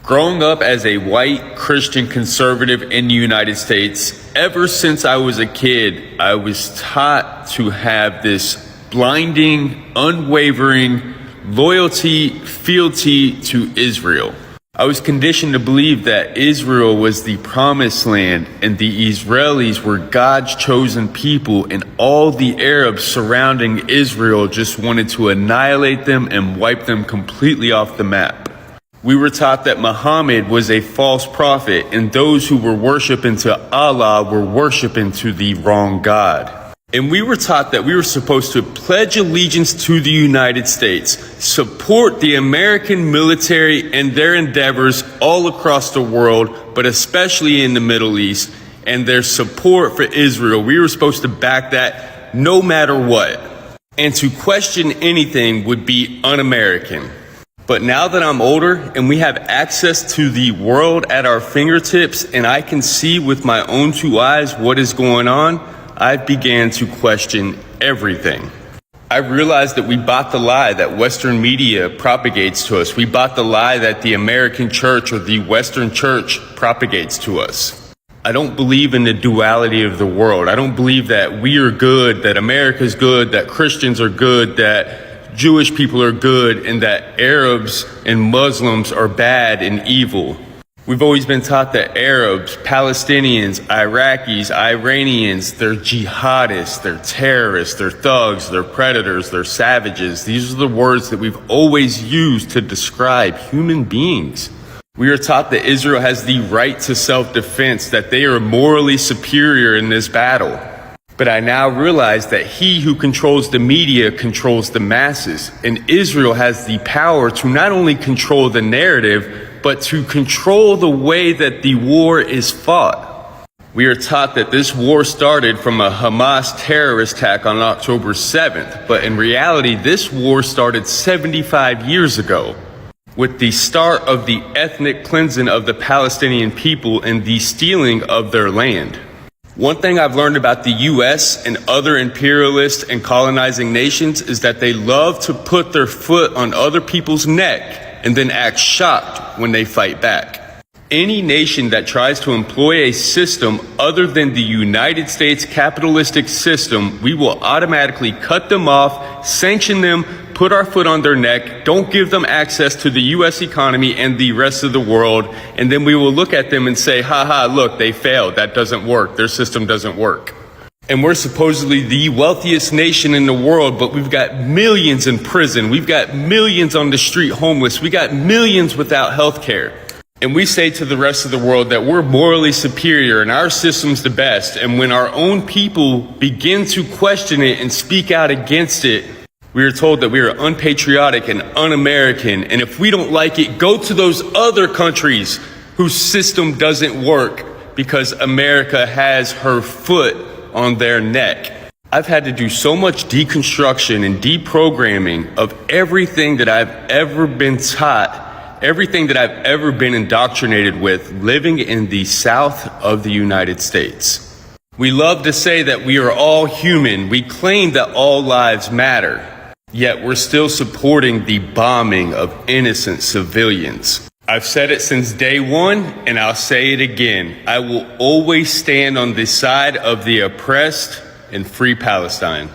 Growing up as a white Christian conservative in the United States, ever since I was a kid, I was taught to have this blinding, unwavering loyalty, fealty to Israel. I was conditioned to believe that Israel was the promised land and the Israelis were God's chosen people, and all the Arabs surrounding Israel just wanted to annihilate them and wipe them completely off the map. We were taught that Muhammad was a false prophet and those who were worshiping to Allah were worshiping to the wrong God. And we were taught that we were supposed to pledge allegiance to the United States, support the American military and their endeavors all across the world, but especially in the Middle East, and their support for Israel. We were supposed to back that no matter what. And to question anything would be un-American. But now that I'm older and we have access to the world at our fingertips and I can see with my own two eyes what is going on, I began to question everything. I realized that we bought the lie that Western media propagates to us. We bought the lie that the American church or the Western church propagates to us. I don't believe in the duality of the world. I don't believe that we are good, that America's good, that Christians are good, that Jewish people are good, and that Arabs and Muslims are bad and evil. We've always been taught that Arabs, Palestinians, Iraqis, Iranians, they're jihadists, they're terrorists, they're thugs, they're predators, they're savages. These are the words that we've always used to describe human beings. We are taught that Israel has the right to self-defense, that they are morally superior in this battle. But I now realize that he who controls the media controls the masses, and Israel has the power to not only control the narrative, but to control the way that the war is fought. We are taught that this war started from a Hamas terrorist attack on October 7th, but in reality, this war started 75 years ago, with the start of the ethnic cleansing of the Palestinian people and the stealing of their land. One thing I've learned about the U.S. and other imperialist and colonizing nations is that they love to put their foot on other people's neck and then act shocked when they fight back. Any nation that tries to employ a system other than the United States capitalistic system, we will automatically cut them off, sanction them, put our foot on their neck, don't give them access to the U.S. economy and the rest of the world, and then we will look at them and say, look, they failed. That doesn't work. Their system doesn't work. And we're supposedly the wealthiest nation in the world, but we've got millions in prison. We've got millions on the street homeless. We got millions without health care. And we say to the rest of the world that we're morally superior and our system's the best. And when our own people begin to question it and speak out against it, we are told that we are unpatriotic and un-American. And if we don't like it, go to those other countries whose system doesn't work because America has her foot on their neck. I've had to do so much deconstruction and deprogramming of everything that I've ever been taught, everything that I've ever been indoctrinated with living in the South of the United States. We love to say that we are all human. We claim that all lives matter, yet we're still supporting the bombing of innocent civilians. I've said it since day one, and I'll say it again. I will always stand on the side of the oppressed and free Palestine.